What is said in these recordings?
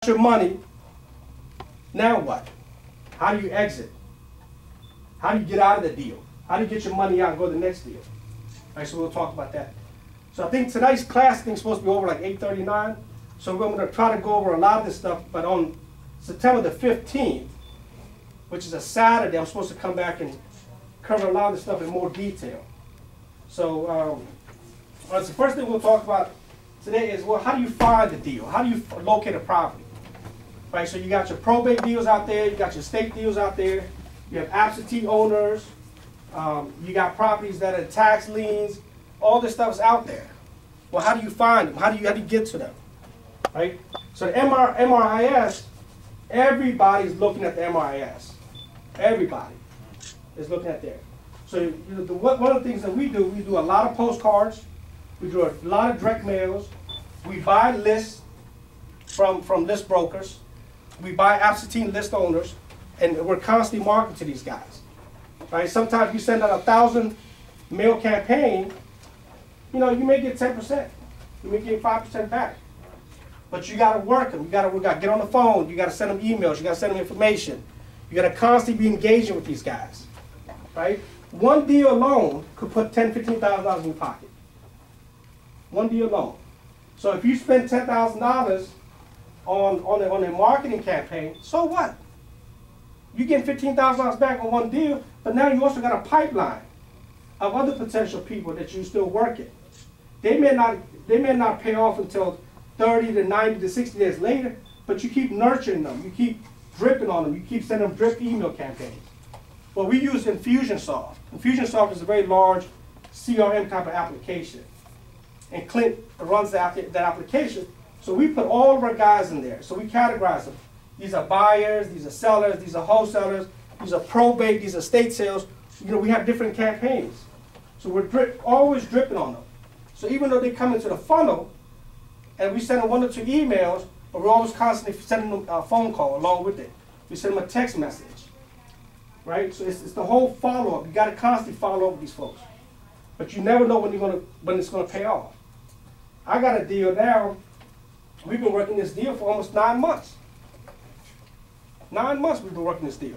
your money, now what? How do you exit? How do you get out of the deal? How do you get your money out and go to the next deal? All right, so we'll talk about that. So I think tonight's class thing is supposed to be over like 8:39. So we're going to try to go over a lot of this stuff, but on September the 15th, which is a Saturday, I'm supposed to come back and cover a lot of this stuff in more detail. So the first thing we'll talk about today is, well, how do you find the deal? How do you locate a property? Right, so you got your probate deals out there, you got your estate deals out there, you have absentee owners, you got properties that are tax liens, all this stuff is out there. Well, how do you find them? How do you get to them? Right? So the MRIS, everybody's looking at the MRIS. Everybody is looking at there. So one of the things that we do a lot of postcards, we do a lot of direct mails, we buy lists from list brokers, we buy absentee list owners, and we're constantly marketing to these guys. Right? Sometimes you send out 1,000 mail campaign, you may get 10%. You may get 5% back. But you got to work them. You got to get on the phone. You got to send them emails. You got to send them information. You got to constantly be engaging with these guys, right? One deal alone could put $10,000, $15,000 in your pocket. One deal alone. So if you spend $10,000 on a marketing campaign, so what? You get $15,000 back on one deal, but now you also got a pipeline of other potential people that you're still working. They may not pay off until 30 to 90 to 60 days later, but you keep nurturing them. You keep dripping on them. You keep sending them drip email campaigns. Well, we use Infusionsoft. Infusionsoft is a very large CRM type of application. And Clint runs that application. So we put all of our guys in there. So we categorize them. These are buyers, these are sellers, these are wholesalers, these are probate, these are estate sales. We have different campaigns. So we're always dripping on them. So even though they come into the funnel, and we send them 1 or 2 emails, but we're always constantly sending them a phone call along with it. We send them a text message, right? So it's the whole follow-up. You got to constantly follow up with these folks, but you never know when it's going to pay off. I got a deal now. We've been working this deal for almost 9 months. 9 months we've been working this deal.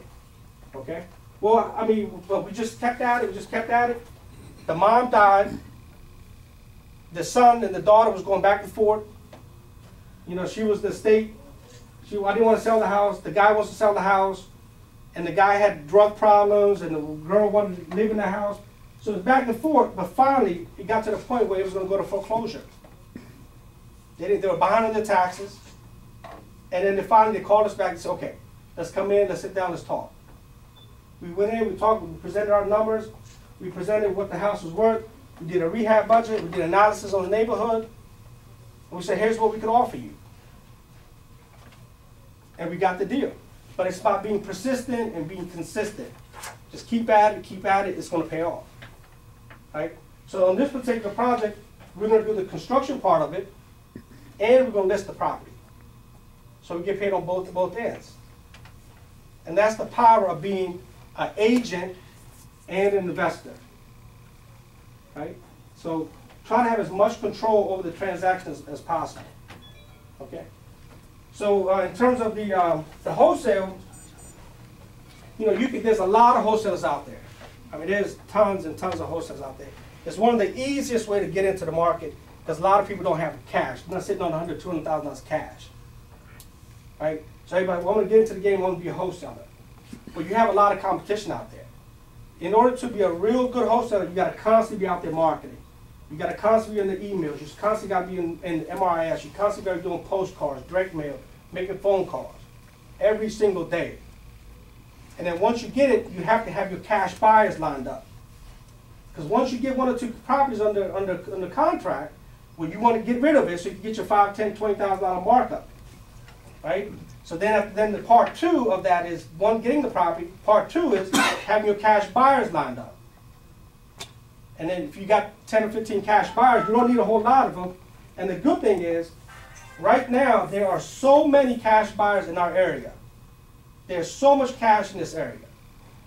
Okay. Well, we just kept at it. We just kept at it. The mom died. The son and the daughter was going back and forth. She was the estate. I didn't want to sell the house. The guy wants to sell the house. And the guy had drug problems, and the girl wanted to live in the house. So it was back and forth, but finally, it got to the point where it was going to go to foreclosure. They were behind on their taxes. And then they called us back and said, okay, let's come in, let's sit down, let's talk. We went in, we talked, we presented our numbers, we presented what the house was worth. We did a rehab budget, we did analysis on the neighborhood, and we said, here's what we can offer you. And we got the deal. But it's about being persistent and being consistent. Just keep at it, it's going to pay off. Right? So on this particular project, we're going to do the construction part of it, and we're going to list the property. So we get paid on both ends. And that's the power of being an agent and an investor. Right? So try to have as much control over the transactions as possible. Okay? So in terms of the wholesale, there's a lot of wholesalers out there. There's tons and tons of wholesalers out there. It's one of the easiest way to get into the market because a lot of people don't have cash. They're not sitting on $100,000, $200,000 cash. Right? So everybody, well, I want to get into the game, I want to be a wholesaler. Well, you have a lot of competition out there. In order to be a real good wholesaler, you got to constantly be out there marketing. You got to constantly be in the emails. You constantly got to be in MRIS. You constantly got to be doing postcards, direct mail, making phone calls every single day. And then once you get it, you have to have your cash buyers lined up. Because once you get 1 or 2 properties under contract, well, you want to get rid of it so you can get your $5,000, $10,000, $20,000 markup, right? So then the part 2 of that is, 1, getting the property. Part 2 is having your cash buyers lined up. And then if you got 10 or 15 cash buyers, you don't need a whole lot of them. And the good thing is, right now, there are so many cash buyers in our area. There's so much cash in this area.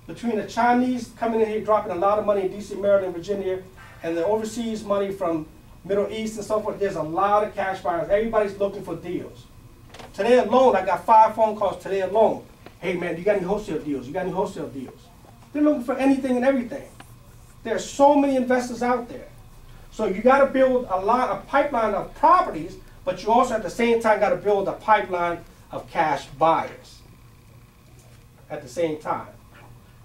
Between the Chinese coming in here, dropping a lot of money in DC, Maryland, Virginia, and the overseas money from Middle East and so forth, there's a lot of cash buyers. Everybody's looking for deals. Today alone, I got 5 phone calls today alone. Hey man, you got any wholesale deals? You got any wholesale deals? They're looking for anything and everything. There are so many investors out there. So you got to build a pipeline of properties, but you also at the same time got to build a pipeline of cash buyers at the same time.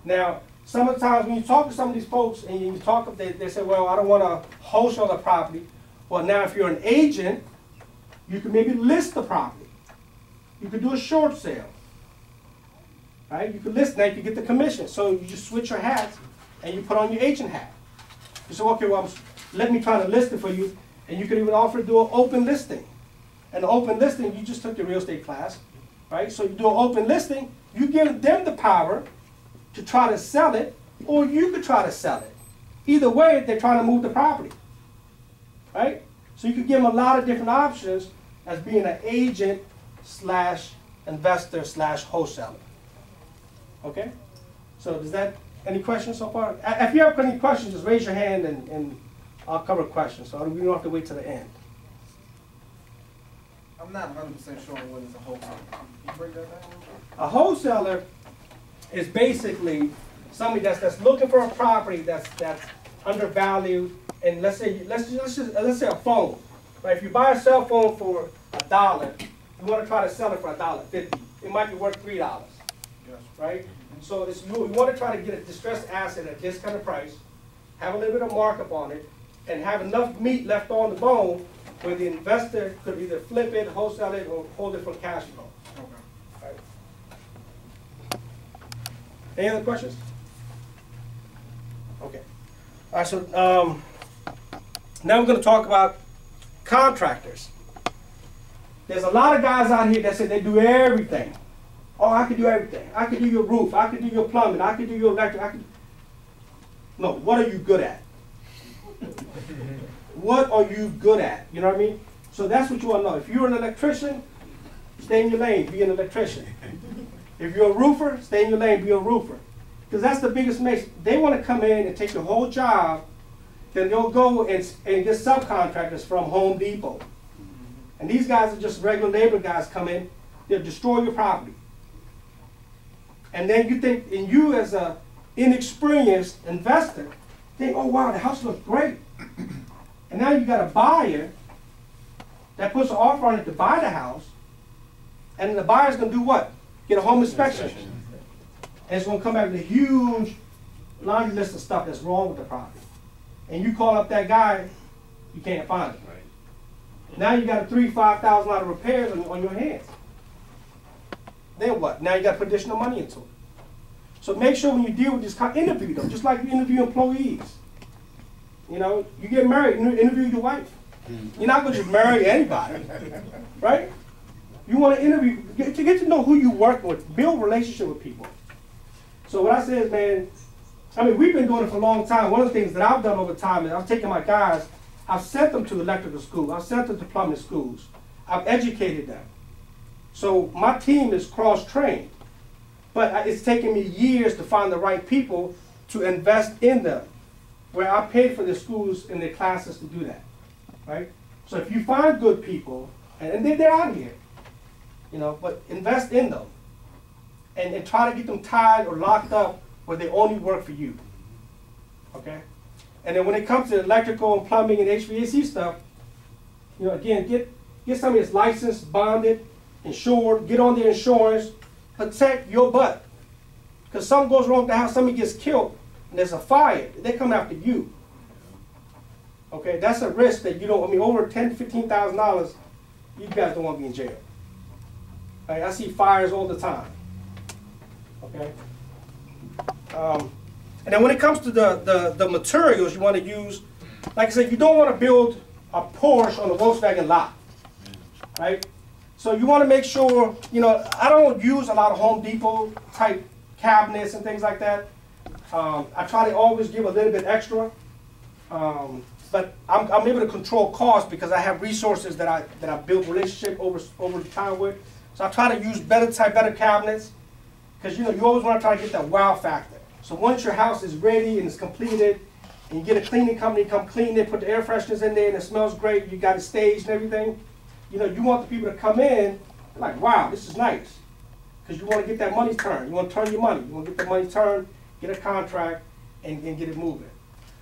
Now, some of the times when you talk to some of these folks and you talk, they say, well, I don't want to wholesale the property. Well, now if you're an agent, you can maybe list the property. You could do a short sale. Right? You could list, now you can get the commission. So you just switch your hats and you put on your agent hat. You say, okay, well, let me try to list it for you. And you can even offer to do an open listing. And the open listing, you just took the real estate class, right? So you do an open listing, you give them the power to try to sell it, or you could try to sell it. Either way, they're trying to move the property, right? So you could give them a lot of different options as being an agent slash investor slash wholesaler. Okay? So does that, any questions so far? If you have any questions, just raise your hand and I'll cover questions, so we don't have to wait till the end. I'm not 100% sure what is a wholesaler. Can you break that down a little bit? A wholesaler is basically somebody that's looking for a property that's undervalued, and let's say a phone. Right? If you buy a cell phone for $1, you want to try to sell it for $1.50. It might be worth $3. Yes. Right? So you want to try to get a distressed asset at a discounted price, have a little bit of markup on it, and have enough meat left on the bone where the investor could either flip it, wholesale it, or hold it for cash flow. Okay. Right. Any other questions? Okay. All right, so now we're going to talk about contractors. There's a lot of guys out here that say they do everything. Oh, I can do everything. I can do your roof. I can do your plumbing. I can do your electric. No, what are you good at? What are you good at? You know what I mean? So that's what you want to know. If you're an electrician, stay in your lane, be an electrician. If you're a roofer, stay in your lane, be a roofer. Because that's the biggest mistake. They want to come in and take your whole job, then they'll go and get subcontractors from Home Depot. And these guys are just regular labor guys come in, they'll destroy your property. And then you think, and you as an inexperienced investor, think, oh wow, the house looks great. And now you got a buyer that puts an offer on it to buy the house, and the buyer's going to do what? Get a home inspection. And it's going to come back with a huge laundry list of stuff that's wrong with the property. And you call up that guy, you can't find it. Right. Now you got a $3,000-$5,000 repairs on your hands. Then what? Now you got to put additional money into it. So make sure when you deal with this, interview them, just like you interview employees. You know, you get married, interview your wife. You're not going to just marry anybody, right? You want to interview, get to know who you work with, build a relationship with people. So what I say is, man, I mean, we've been doing it for a long time. One of the things that I've done over time is I've taken my guys, I've sent them to electrical school, I've sent them to plumbing schools, I've educated them. So my team is cross-trained, but it's taken me years to find the right people to invest in them, where I paid for their schools and their classes to do that, right? So if you find good people, and they're out here, you know, but invest in them, and try to get them tied or locked up where they only work for you, okay? And then when it comes to electrical and plumbing and HVAC stuff, you know, again, get somebody that's licensed, bonded, insured, get on their insurance, protect your butt. Because something goes wrong with the house, somebody gets killed, and there's a fire, they come after you. Okay, that's a risk that you don't, I mean, over $10,000 to $15,000, you guys don't want to be in jail. Right, I see fires all the time. Okay. And then when it comes to the materials you want to use, like I said, you don't want to build a Porsche on a Volkswagen lot, right? So you want to make sure, you know, I don't use a lot of Home Depot type cabinets and things like that. I try to always give a little bit extra, but I'm able to control costs because I have resources that I build relationship over the time with. So I try to use better cabinets, because you know you always want to try to get that wow factor. So once your house is ready and it's completed, and you get a cleaning company to come clean it, put the air fresheners in there, and it smells great, you got it staged and everything, you know, you want the people to come in They're like, wow, this is nice. Because you want to get that money turned. You want to turn your money. You want to get the money turned, get a contract, and get it moving.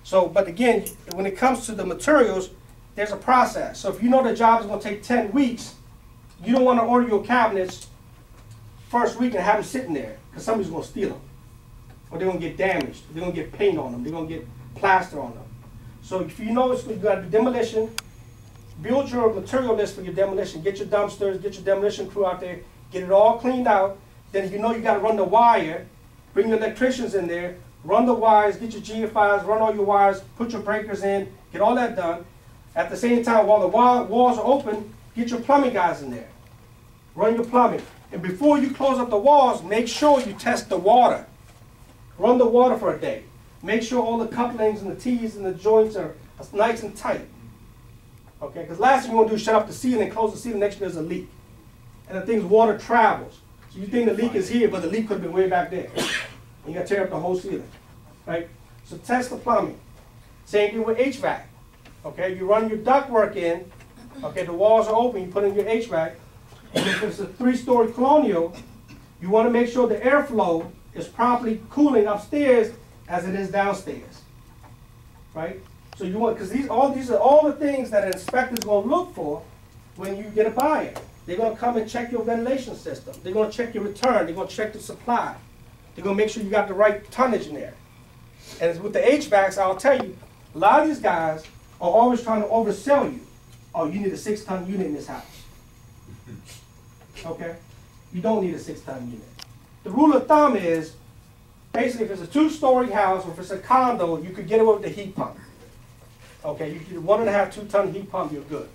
So, but again, when it comes to the materials, there's a process. So if you know the job is going to take 10 weeks, you don't want to order your cabinets first week and have them sitting there because somebody's going to steal them. Or they're going to get damaged. They're going to get paint on them. They're going to get plaster on them. So if you know you got to do demolition, build your material list for your demolition. Get your dumpsters, get your demolition crew out there, get it all cleaned out. Then if you know you got to run the wire, bring your electricians in there, run the wires, get your GFIs, run all your wires, put your breakers in, get all that done. At the same time, while the walls are open, get your plumbing guys in there. Run your plumbing. And before you close up the walls, make sure you test the water. Run the water for a day. Make sure all the couplings and the T's and the joints are nice and tight. Okay, because last thing you want to do is shut up the ceiling, close the ceiling, next thing there's a leak. And the thing's water travels. So you think the leak is here, but the leak could have been way back there. And you got to tear up the whole ceiling. Right? So test the plumbing. Same thing with HVAC. Okay, you run your ductwork in. Okay, the walls are open, you put in your HVAC. And if it's a 3-story colonial, you want to make sure the airflow is properly cooling upstairs as it is downstairs. Right? So you want, because these are all the things that an inspector is going to look for when you get a buyer. They're going to come and check your ventilation system. They're going to check your return. They're going to check the supply. They're going to make sure you got the right tonnage in there. And with the HVACs, I'll tell you, a lot of these guys are always trying to oversell you. Oh, you need a 6-ton unit in this house. Okay? You don't need a 6-ton unit. The rule of thumb is, basically, if it's a 2-story house or if it's a condo, you could get away with the heat pump. Okay, you get 1.5, 2-ton heat pump, you're good.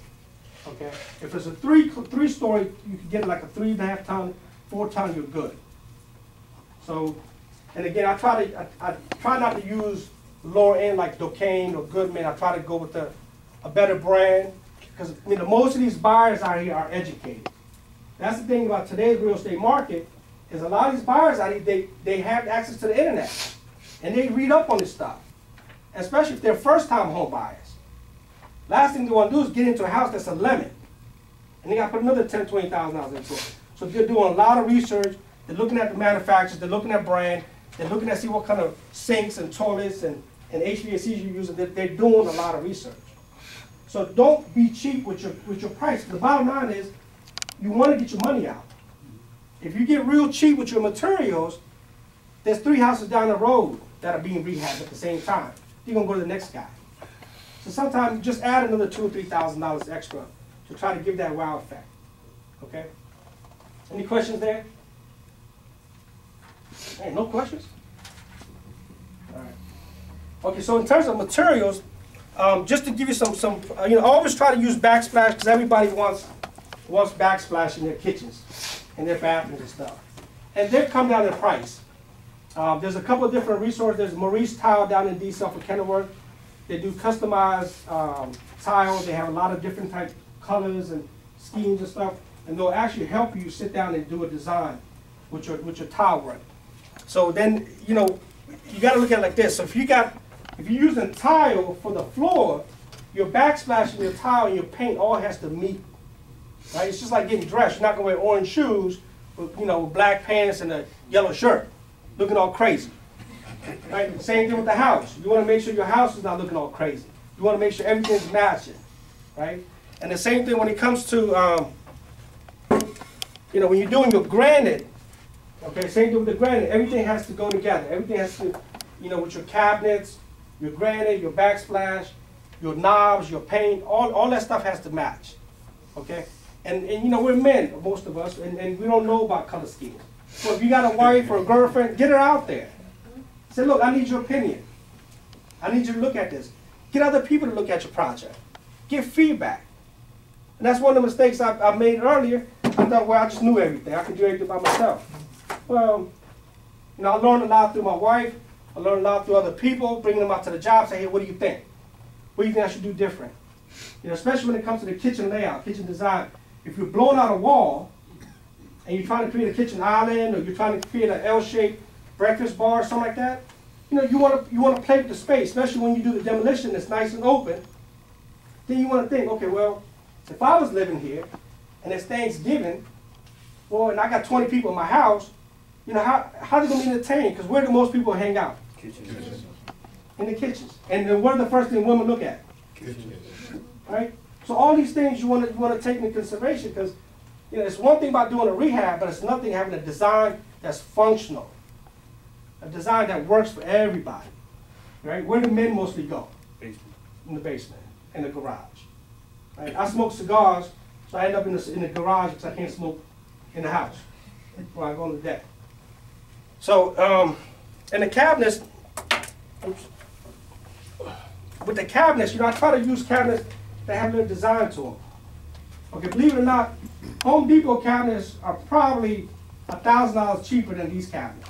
Okay, if it's a 3-story, you can get like a 3.5-ton, 4-ton, you're good. So, and again, I try not to use lower end like Duquesne or Goodman. I try to go with a better brand because I mean, most of these buyers out here are educated. That's the thing about today's real estate market is a lot of these buyers out here, they have access to the internet and they read up on this stuff, especially if they're first-time home buyers. Last thing they want to do is get into a house that's a lemon. And they got to put another $10,000, $20,000 into it. So they're doing a lot of research. They're looking at the manufacturers. They're looking at brand. They're looking at see what kind of sinks and toilets and HVACs you're using. They're doing a lot of research. So don't be cheap with your price. The bottom line is you want to get your money out. If you get real cheap with your materials, there's 3 houses down the road that are being rehabbed at the same time. You're going to go to the next guy. So sometimes just add another $2,000 or $3,000 extra to try to give that wow effect. Okay? Any questions there? Hey, no questions? All right. Okay, so in terms of materials, just to give you some you know, always try to use backsplash because everybody wants backsplash in their kitchens, in their bathrooms and stuff. And they've come down in price. There's a couple of different resources. There's Maurice Tile down in D.C. for Kenilworth. They do customized tiles. They have a lot of different type colors and schemes and stuff. And they'll actually help you sit down and do a design with your tile work. So then, you know, you got to look at it like this. So if you're using tile for the floor, your backsplash and your tile and your paint all has to meet. Right? It's just like getting dressed. You're not going to wear orange shoes with, you know, with black pants and a yellow shirt, looking all crazy. Right? Same thing with the house. You want to make sure your house is not looking all crazy. You want to make sure everything's matching, right? And the same thing when it comes to, you know, when you're doing your granite, okay, same thing with the granite. Everything has to go together. Everything has to, you know, with your cabinets, your granite, your backsplash, your knobs, your paint, all that stuff has to match, okay? And you know, we're men, most of us, and we don't know about color schemes. So if you got a wife or a girlfriend, get her out there. Say, look, I need your opinion. I need you to look at this. Get other people to look at your project. Give feedback. And that's one of the mistakes I made earlier. I thought, well, I just knew everything. I could do everything by myself. Well, you know, I learned a lot through my wife. I learned a lot through other people, bringing them out to the job, say, hey, what do you think? What do you think I should do different? You know, especially when it comes to the kitchen layout, kitchen design. If you're blowing out a wall and you're trying to create a kitchen island or you're trying to create an L-shaped breakfast bar or something like that, you know, you want to play with the space, especially when you do the demolition that's nice and open. Then you want to think, okay, well, if I was living here and it's Thanksgiving Well, and I got 20 people in my house, you know, how are they going to be entertained? Because where do most people hang out? Kitchens. In the kitchens. And then what are the first thing women look at? Kitchens. Right? So all these things you want to take into consideration, because you know, it's one thing about doing a rehab, but it's another thing having a design that's functional. A design that works for everybody. Right? Where do men mostly go? Basement. In the basement, in the garage. Right? I smoke cigars, so I end up in the garage because I can't smoke in the house when I go on the deck. So, and the cabinets, oops, with the cabinets, you know, I try to use cabinets that have a little design to them. Okay, believe it or not, Home Depot cabinets are probably $1,000 cheaper than these cabinets.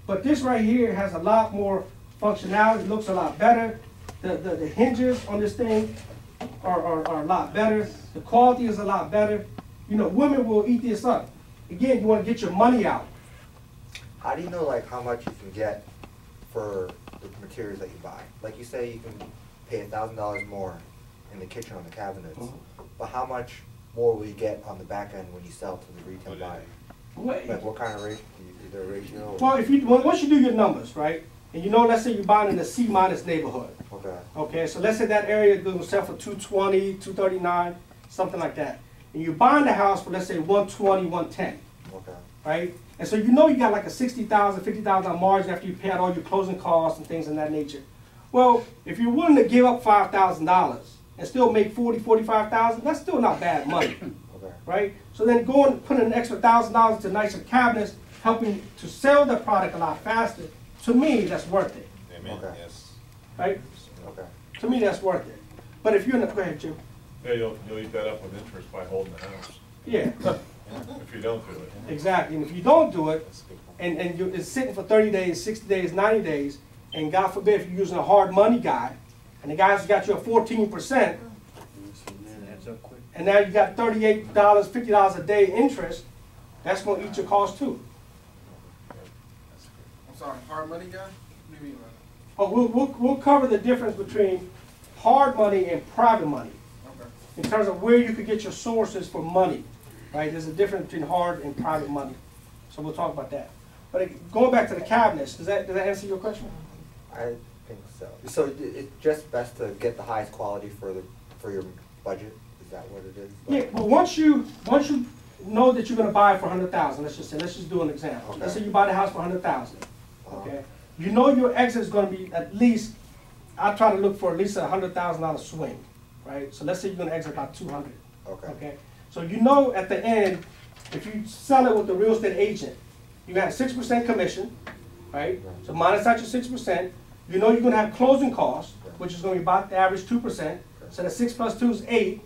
But this right here has a lot more functionality, it looks a lot better. The hinges on this thing are a lot better. The quality is a lot better. You know, women will eat this up. Again, you want to get your money out. How do you know like how much you can get for the materials that you buy? Like you say you can pay $1,000 more in the kitchen on the cabinets, but how much more will you get on the back end when you sell to the retail buyer? Like what kind of ratio? Is there a ratio? Well, once you do your numbers, right, and you know, let's say you're buying in the C- neighborhood. Okay. Okay, so let's say that area is going to sell for $220, $239, something like that. And you're buying the house for, let's say, $120, $110. Okay. Right? And so you know you got like a $60,000, $50,000 margin after you pay out all your closing costs and things of that nature. Well, if you're willing to give up $5,000 and still make $40,000, $45,000, that's still not bad money. Okay. Right? So then go and put an extra $1,000 into nicer cabinets, helping to sell the product a lot faster. To me, that's worth it. Amen. Okay. Yes. Right? Okay. To me, that's worth it. But if you're in the, go ahead, Jim. Yeah, you'll eat that up with interest by holding the house, Yeah, if you don't do it. exactly. And if you don't do it, That's a good point. and it's sitting for 30 days, 60 days, 90 days, and God forbid if you're using a hard money guy, and the guy's got you at 14%, and now you got $38, $50 a day interest, that's going to eat your cost too. I'm sorry, hard money guy? What do you mean by Oh, we'll cover the difference between hard money and private money that? Okay. in terms of where you could get your sources for money, right? There's a difference between hard and private money. So we'll talk about that. But going back to the cabinets, does that answer your question? I think so. So it's just best to get the highest quality for your budget. Is that what it is? Yeah, but once you know that you're going to buy it for $100,000, let's just do an example. Okay. Let's say you buy the house for $100,000. Okay, you know your exit is going to be at least. I try to look for at least a $100,000 swing, right? So let's say you're going to exit about 200. Okay. Okay, so you know at the end, if you sell it with the real estate agent, you got a 6% commission, right? So minus out your 6%. You know you're going to have closing costs, which is going to be about the average 2%. So the 6 plus 2 is 8.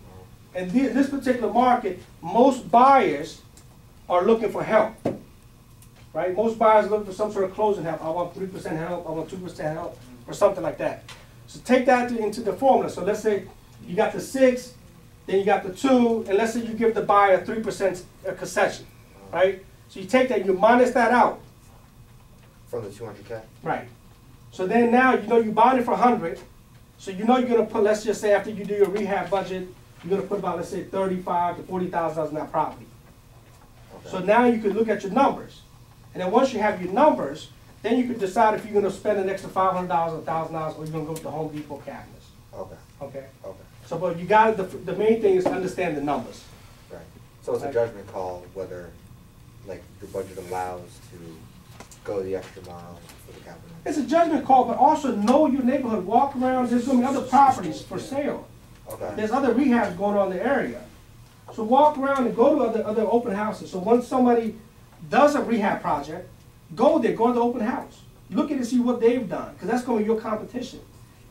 And this particular market, most buyers are looking for help, right? Most buyers are looking for some sort of closing help. I want 3% help, I want 2% help, or something like that. So take that into the formula. So let's say you got the 6, then you got the 2, and let's say you give the buyer a 3% concession, right? So you take that, and you minus that out. From the 200K? Right. So then now you know you're buying it for 100. So you know you're going to put, let's just say after you do your rehab budget, you're going to put about, let's say, $35,000 to $40,000 in that property. Okay. So now you can look at your numbers. And then once you have your numbers, then you can decide if you're going to spend an extra $500 or $1,000 or you're going to go with the Home Depot cabinets. Okay. Okay? Okay. So but you got the main thing is to understand the numbers. Right. So it's a Right. judgment call whether, like, your budget allows to go the extra mile for the cabinet. It's a judgment call, but also know your neighborhood. Walk around. There's going to be other properties for sale. Okay. There's other rehabs going on in the area. So walk around and go to other open houses. So once somebody does a rehab project, go there, go to the open house. Look at it and see what they've done, because that's going to be your competition.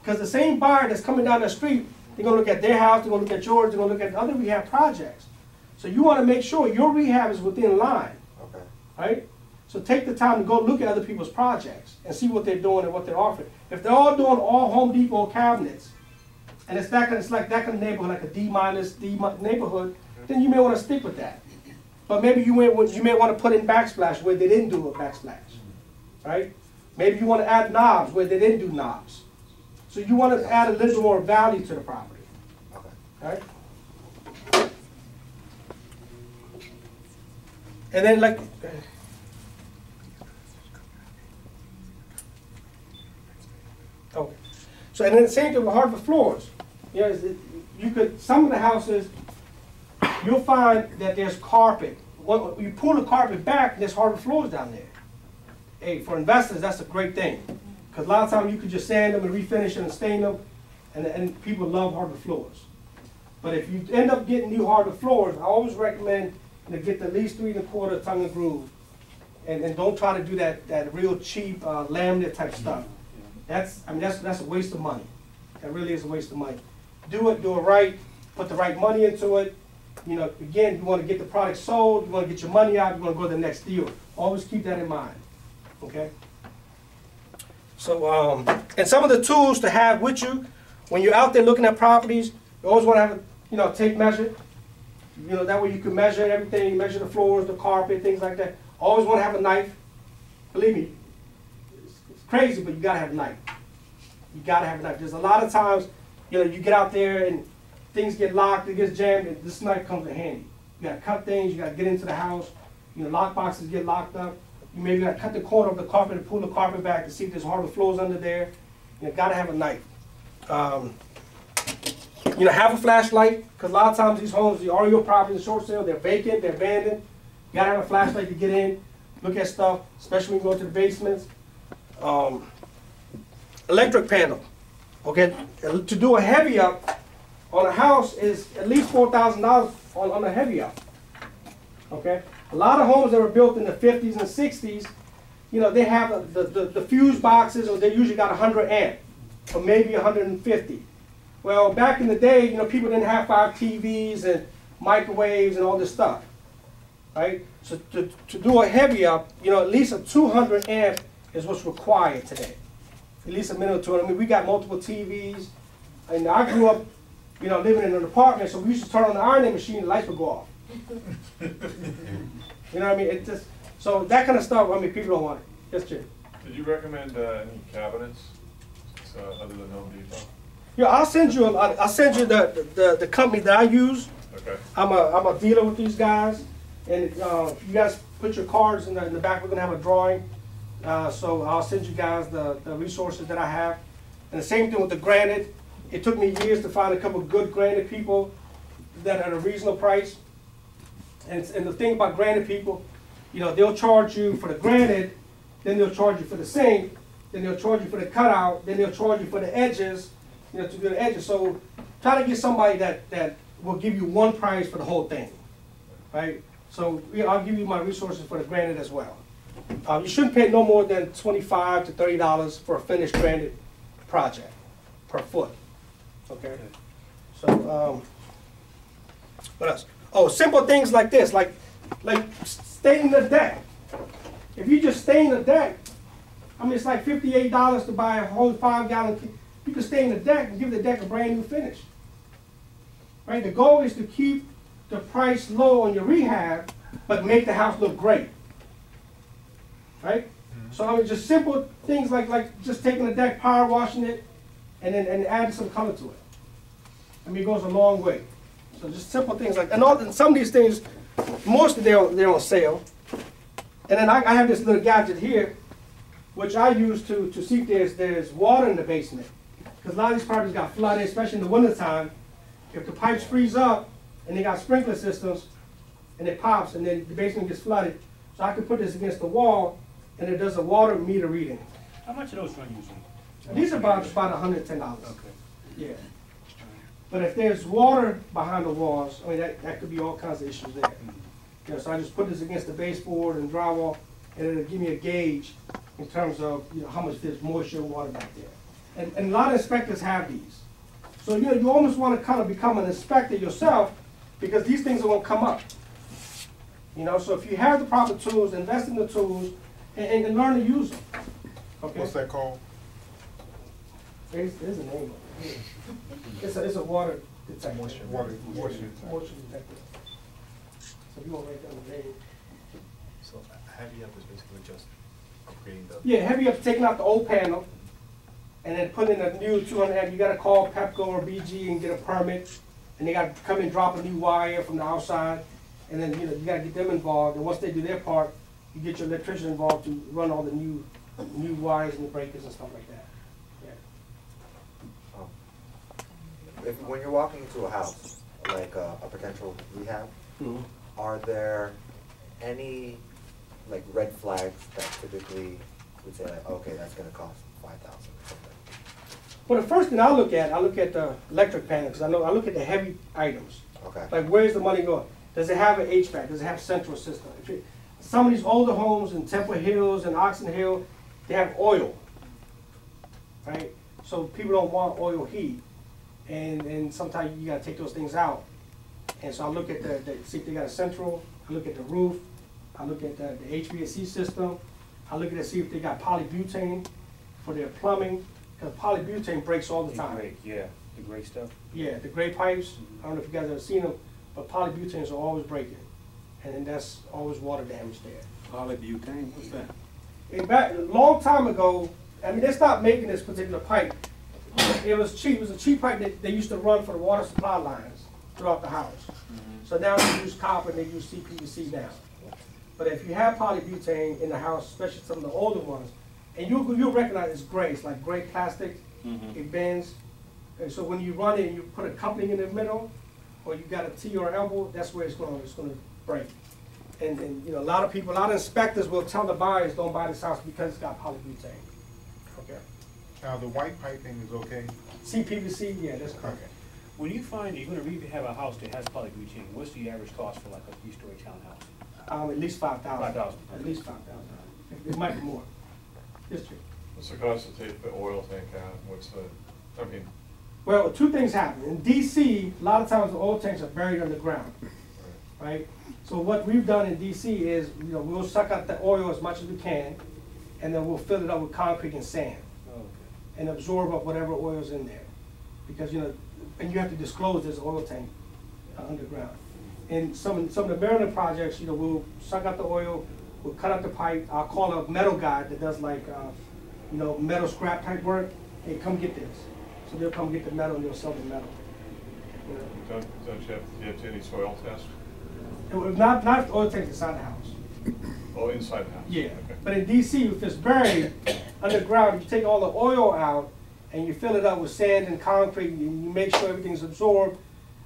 Because the same buyer that's coming down the street, they're going to look at their house, they're going to look at yours, they're going to look at other rehab projects. So you want to make sure your rehab is within line, Okay. right? So take the time to go look at other people's projects and see what they're doing and what they're offering. If they're all doing all Home Depot cabinets, and it's like that kind of neighborhood, like a D- neighborhood, then you may want to stick with that. But maybe you may want to put in backsplash where they didn't do a backsplash, right? Maybe you want to add knobs where they didn't do knobs. So you want to add a little more value to the property, Okay. right? And then like, okay. So and then the same thing with hardwood floors. You know, you could, some of the houses, you'll find that there's carpet. When you pull the carpet back, there's hardwood floors down there. Hey, for investors, that's a great thing. Because a lot of times you could just sand them and refinish them and stain them, and people love hardwood floors. But if you end up getting new hardwood floors, I always recommend to get at least 3 1/4 tongue and groove. And don't try to do that real cheap laminate type stuff. That's a waste of money. That really is a waste of money. Do it right, put the right money into it. You know, again, you want to get the product sold, you want to get your money out, you want to go to the next deal. Always keep that in mind, okay? So, and some of the tools to have with you, when you're out there looking at properties, you always want to have a, tape measure. You know, that way you can measure everything, measure the floors, the carpet, things like that. Always want to have a knife. Believe me, it's crazy, but you got to have a knife. You got to have a knife. There's a lot of times, you get out there and things get locked, it gets jammed, and this knife comes in handy. You got to cut things, you got to get into the house, lock boxes get locked up. You maybe got to cut the corner of the carpet and pull the carpet back to see if there's hardwood floors under there. You got to have a knife. Have a flashlight, because a lot of times these homes, the REO properties, short sale, they're vacant, they're abandoned. You got to have a flashlight to get in, look at stuff, especially when you go to the basements. Electric panel. Okay, to do a heavy up on a house is at least $4,000 on a heavy up. Okay, a lot of homes that were built in the 50s and 60s, they have the fuse boxes, or they usually got 100 amp, or maybe 150. Well, back in the day, people didn't have 5 TVs and microwaves and all this stuff, right? So to do a heavy up, at least a 200 amp is what's required today. At least a minimum 200. I mean, we got multiple TVs, and I grew up, living in an apartment, so we used to turn on the ironing machine, the lights would go off. You know what I mean? It just, so that kind of stuff, people don't want it. Yes, Jim. Did you recommend any cabinets other than Home Depot? Yeah, I'll send you the company that I use. Okay. I'm a dealer with these guys, and if you guys put your cards in the back, we're gonna have a drawing. So I'll send you guys the resources that I have. And the same thing with the granite. It took me years to find a couple of good granite people that are at a reasonable price. And the thing about granite people, they'll charge you for the granite, then they'll charge you for the sink, then they'll charge you for the cutout, then they'll charge you for the edges, to do the edges. So try to get somebody that will give you one price for the whole thing, right? So I'll give you my resources for the granite as well. You shouldn't pay no more than $25 to $30 for a finished granite project per foot. Okay. So what else? Oh, simple things like this, like staining the deck. If you just stain the deck, it's like $58 to buy a whole 5-gallon. You can stain the deck and give the deck a brand new finish. Right? The goal is to keep the price low on your rehab, but make the house look great. Right? Mm-hmm. So just simple things like just taking the deck, power washing it, and then adding some color to it. It goes a long way. So just simple things like, and some of these things, mostly they're on sale. And then I have this little gadget here, which I use to see if there's water in the basement. Because a lot of these properties got flooded, especially in the wintertime. If the pipes freeze up and they got sprinkler systems and it pops and then the basement gets flooded, so I can put this against the wall and it does a water meter reading. How much are those run usually? These are about $110. Okay. Yeah. But if there's water behind the walls, that could be all kinds of issues there. So I just put this against the baseboard and drywall, and it'll give me a gauge in terms of how much there's moisture and water back there. And a lot of inspectors have these. So you almost want to kind of become an inspector yourself, because these things are going to come up. So if you have the proper tools, invest in the tools, and learn to use them. Okay. What's that called? There's a name. It's a water detector. Water detector. So you want to write down the name. So heavy up is basically just upgrading the... Yeah, heavy up, taking out the old panel, and then putting in a new 200 amp. You got to call Pepco or BG and get a permit, and they got to come and drop a new wire from the outside. And then, you know, you gotta get them involved, and once they do their part, you get your electrician involved to run all the new wires and the breakers and stuff like that. Yeah. When you're walking into a house, like a potential rehab, are there any like red flags that typically would say like, okay, that's gonna cost $5,000 or something? Well, the first thing I look at the electric panel, because I look at the heavy items. Okay. Like, where's the money going? Does it have an HVAC? Does it have a central system? Some of these older homes in Temple Hills and Oxon Hill, they have oil, right? So people don't want oil heat, and sometimes you gotta take those things out. And so I look at see if they got a central, I look at the roof, I look at the HVAC system, I look at see if they got polybutane for their plumbing, because polybutane breaks all the time. Yeah, the gray stuff. Yeah, the gray pipes, I don't know if you guys ever seen them, but polybutanes are always breaking. And then that's always water damage there. Polybutane, what's that? A long time ago, I mean, they stopped making this particular pipe. It was cheap. It was a cheap pipe that they used to run for the water supply lines throughout the house. So now they use copper and they use CPVC now. But if you have polybutane in the house, especially some of the older ones, and you'll recognize it's gray. It's like gray plastic. It bends. And so when you run it and you put a coupling in the middle, or you got a T or elbow, that's where it's going to break. And you know, a lot of inspectors will tell the buyers, don't buy this house because it's got polybutane. Okay. Now, the white piping is okay? CPVC, yeah, that's correct. When you find you're going to rehab a house that has polybutane, what's the average cost for like a three-story townhouse? At least $5,000. $5,000. At least $5,000. It might be more. Yes, sir. What's the cost to take the oil tank out? Well, two things happen. In DC, a lot of times the oil tanks are buried underground, right? So what we've done in DC is, you know, we'll suck out the oil as much as we can, and then we'll fill it up with concrete and sand, and absorb up whatever oil's in there. Because, you know, and you have to disclose there's an oil tank underground. And some of the Maryland projects, you know, we'll suck out the oil, we'll cut out the pipe. I'll call a metal guy that does like, you know, metal scrap type work. Hey, come get this. So they'll come get the metal and they'll sell the metal. You know? Don't you have to any soil tests? Not if the oil tank's inside the house. Oh, inside the house? Yeah. Okay. But in DC, if it's buried underground, you take all the oil out and you fill it up with sand and concrete and you make sure everything's absorbed.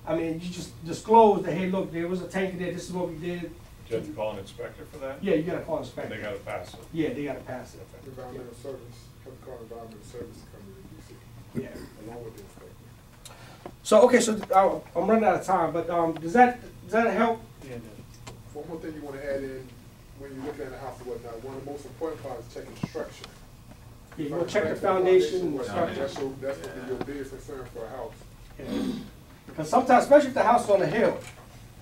I mean, you just disclose that, hey, look, there was a tank in there, this is what we did. Do you have to call an inspector for that? Yeah, you gotta call an inspector. And they gotta pass it? Yeah, they gotta pass it. Environmental service, have to call environmental service company to DC. Yeah. Along with the inspector. So, okay, so I'm running out of time, but does that help? Yeah, One more thing you want to add in, when you're looking at a house or whatnot, one of the most important parts is checking structure. Yeah, you wanna check the foundation, the structure. That's gonna be your biggest concern for a house. Because sometimes, especially if the house is on a hill,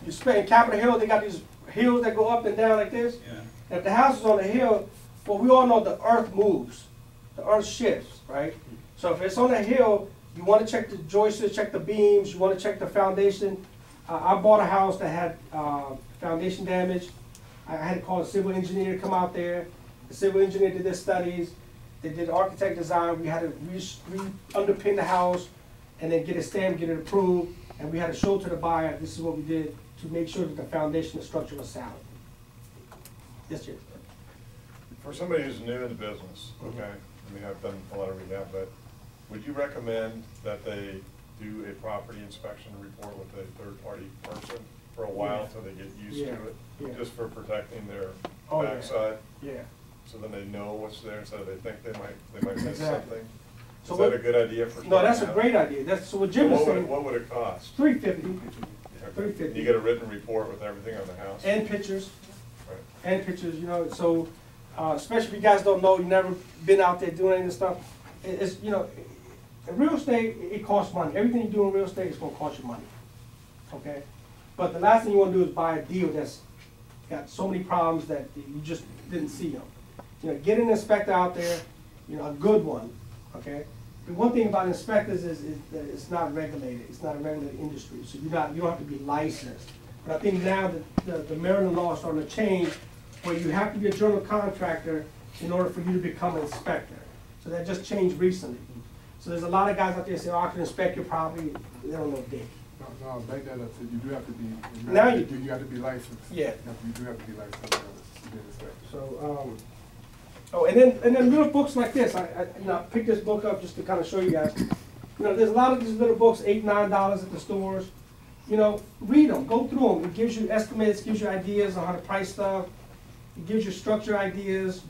you spend in Capitol Hill, they got these hills that go up and down like this. Yeah. And if the house is on a hill, well, we all know the earth moves, the earth shifts, right? So if it's on a hill, you want to check the joists, check the beams, you want to check the foundation. I bought a house that had foundation damage. I had to call a civil engineer to come out there. The civil engineer did their studies. They did architect design. We had to re-underpin the house and then get it stamped, get it approved. And we had to show to the buyer, this is what we did to make sure that the foundation and structure was sound. Yes, Jim? For somebody who's new in the business, okay, I mean, I've done a lot of rehab, but would you recommend that they do a property inspection report with a third-party person for a while till they get used to it? Yeah. Just for protecting their Oh, yeah. backside? Yeah. So then they know what's there instead of they think they might miss Exactly. something? So Is what- that a good idea for? No, that's a starting out? great idea. That's so what Jim was saying. What would it cost? $350 Okay. $350. You get a written report with everything on the house? and pictures. Right. And pictures, you know, so, especially if you guys don't know, you've never been out there doing any of this stuff, it's, you know, in real estate, it costs money. Everything you do in real estate is gonna cost you money, okay? But the last thing you wanna do is buy a deal that's got so many problems that you just didn't see them. You know, get an inspector out there, you know, a good one, okay? The one thing about inspectors is that it's not regulated. It's not a regulated industry, so you don't have to be licensed. But I think now that the Maryland law is starting to change, where you have to be a general contractor in order for you to become an inspector. So that just changed recently. So there's a lot of guys out there saying, oh, I can inspect your property. They don't know dick. No, back that up, so you do have to be. Now you do. You have to be licensed. Yeah. You do have to be licensed to be an inspector. So, oh, and then little books like this, I picked this book up just to kind of show you guys. There's a lot of these little books, $8, $9 at the stores. Read them, go through them. It gives you estimates, gives you ideas on how to price stuff. It gives you structure ideas.